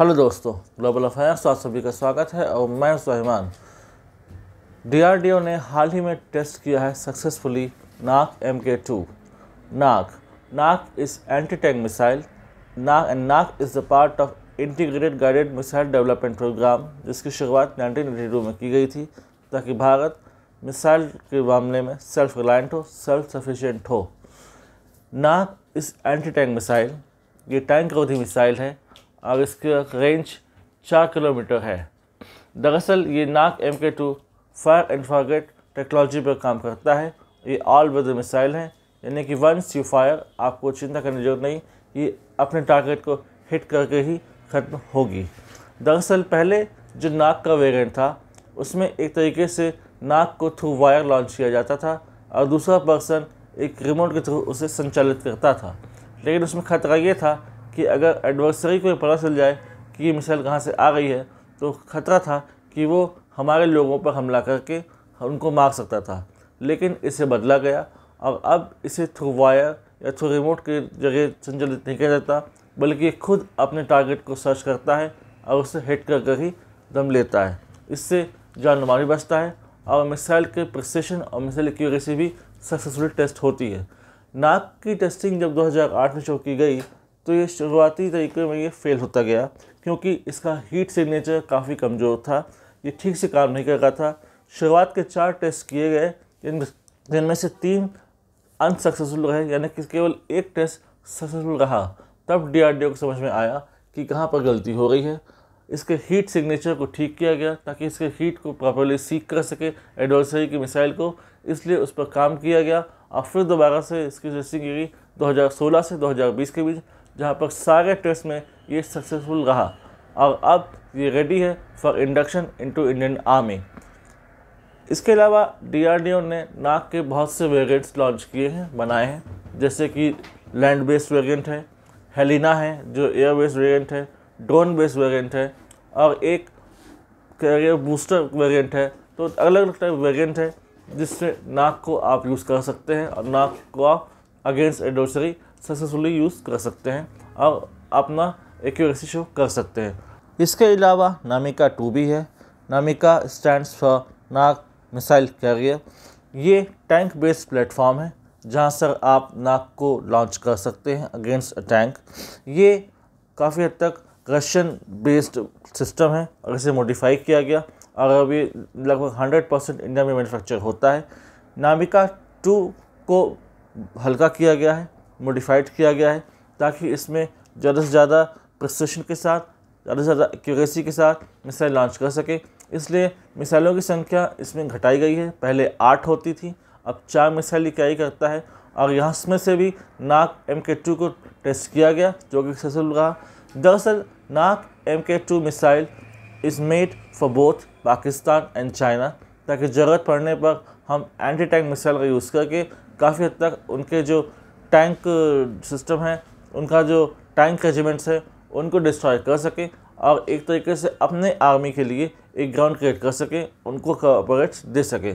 Hello दोस्तों, global affairs आप सभी का स्वागत है और मैं सुलेमान। डीआरडीओ ने हाल ही में टेस्ट किया है successfully Nag MK2। Nag is anti tank missile. Nag is the part of integrated guided missile development programme, जिसकी शुरुआत 1982 में की गई थी ताकि भारत मिसाइल के मामले में सेल्फ रिलायंट हो, सेल्फ सफिशिएंट हो। नाग इस एंटी टैंक मिसाइल, ये टैंक रोधी मिसाइल है और इसका रेंज 4 किलोमीटर है। दरअसल ये नाग MK2 fire and forget technology पर काम करता है। ये ऑल वेदर मिसाइल है, यानी कि वंस यू फायर आपको चिंता करने की जरूरत नहीं, ये अपने टारगेट को हिट करके ही ख़त्म होगी। दरअसल पहले जो नाग का वेरिएंट था उसमें एक तरीके से नाग को थ्रू वायर लॉन्च किया जाता था और दूसरा पर्सन एक रिमोट के थ्रू उसे संचालित करता था। लेकिन उसमें खतरा ये था कि अगर एडवर्सरी को पता चल जाए कि ये मिसाइल कहाँ से आ रही है तो खतरा था कि वो हमारे लोगों पर हमला करके उनको मार सकता था। लेकिन इसे बदला गया और अब इसे थ्रू वायर या थ्रू रिमोट की जगह संचालित नहीं किया जाता, बल्कि ये खुद अपने टारगेट को सर्च करता है और उसे हिट कर ही दम लेता है। इससे जान माल भी बचता है और मिसाइल के प्रिसिशन और मिसाइल एक्यूरेसी भी सक्सेसफुल टेस्ट होती है। नाग की टेस्टिंग जब 2008 में शुरू की गई तो ये शुरुआती तरीके में ये फेल होता गया क्योंकि इसका हीट सिग्नेचर काफ़ी कमज़ोर था, ये ठीक से काम नहीं कर रहा था। शुरुआत के 4 टेस्ट किए गए, जिनमें से 3 अनसक्सेसफुल रहे, यानी कि केवल एक टेस्ट सक्सेसफुल रहा। तब डीआरडीओ को समझ में आया कि कहाँ पर गलती हो रही है। इसके हीट सिग्नेचर को ठीक किया गया ताकि इसके हीट को प्रॉपर्ली सीक कर सके एडवर्सरी की मिसाइल को, इसलिए उस पर काम किया गया और फिर दोबारा से इसकी टेस्टिंग की गई 2016 से 2020 के बीच, जहाँ पर सारे टेस्ट में ये सक्सेसफुल रहा और अब ये रेडी है for induction into Indian army. इसके अलावा डीआरडीओ ने नाग के बहुत से वेरिएंट्स लॉन्च किए हैं, बनाए हैं, जैसे कि लैंड बेस्ड वेरिएंट है, हेलिना है जो एयर बेस्ड वेरिएंट है, ड्रोन बेस्ड वेरिएंट है और एक कैरियर बूस्टर वेरिएंट है। तो अलग अलग टाइप वेरिएंट है जिससे नाग को आप यूज़ कर सकते हैं और नाग को आप अगेंस्ट एडवर्सरी सक्सेसफुली यूज़ कर सकते हैं और अपना एक्यूरेसी शो कर सकते हैं। इसके अलावा नामिका 2 भी है। Namica stands for Nag missile carrier. ये टैंक बेस्ड प्लेटफॉर्म है जहां से आप नाग को लॉन्च कर सकते हैं अगेंस्ट अ टैंक। ये काफ़ी हद तक रशियन बेस्ड सिस्टम है और इसे मॉडिफाई किया गया और अभी लगभग 100% इंडिया में मैन्युफैक्चर होता है। नामिका 2 को हल्का किया गया है, मॉडिफाइड किया गया है ताकि इसमें ज़्यादा से ज़्यादा प्रिसिशन के साथ, ज़्यादा से ज़्यादा एक्यूरेसी के साथ मिसाइल लॉन्च कर सके। इसलिए मिसाइलों की संख्या इसमें घटाई गई है। पहले 8 होती थी, अब 4 मिसाइल ही कैरी करता है और यहाँ में से भी नाग MK2 को टेस्ट किया गया जो कि सक्सेसफुल रहा। दरअसल नाग MK2 missile is made for both Pakistan and China, ताकि ज़रूरत पड़ने पर हम एंटी टैंक मिसाइल का यूज़ करके काफ़ी हद तक उनके जो टैंक सिस्टम है, उनका जो टैंक रेजिमेंट्स है, उनको डिस्ट्रॉय कर सके और एक तरीके से अपने आर्मी के लिए एक ग्राउंड क्रिएट कर सके, उनको कवरेज दे सके।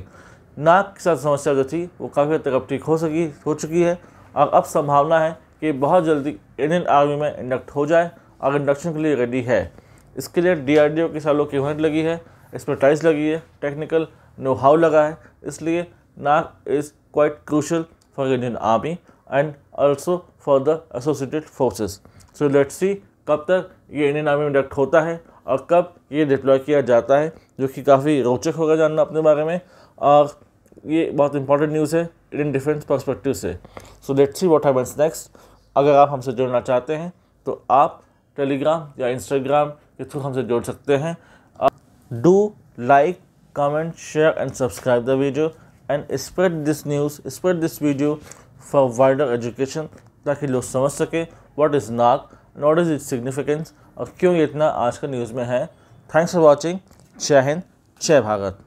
नाग के साथ समस्या जो थी वो काफ़ी हद तक अब ठीक हो चुकी है और अब संभावना है कि बहुत जल्दी इंडियन आर्मी में इंडक्ट हो जाए और इंडक्शन के लिए रेडी है। इसके लिए डीआरडीओ की सालों की मेहनत लगी है, एक्सपर्टाइज लगी है, टेक्निकल नो हाउ लगा है। इसलिए Nag is quite crucial for Indian army and also for the associated forces. So let's see कब तक ये इंडियन आर्मी में इंडक्ट होता है और कब ये डिप्लॉय किया जाता है, जो कि काफ़ी रोचक होगा जानना अपने बारे में और ये बहुत इंपॉर्टेंट न्यूज़ है इंडियन डिफेंस पर्सपेक्टिव से। सो let's see what happens next. अगर आप हमसे जुड़ना चाहते हैं तो आप टेलीग्राम या इंस्टाग्राम के थ्रू हमसे जुड़ सकते हैं। Do like, comment, share and subscribe the video and spread this news, spread this video for wider education, ताकि लोग समझ सके what is Nag and what is its significance और क्यों ये इतना आज का न्यूज़ में है। Thanks for watching. जय हिंद, जय भारत।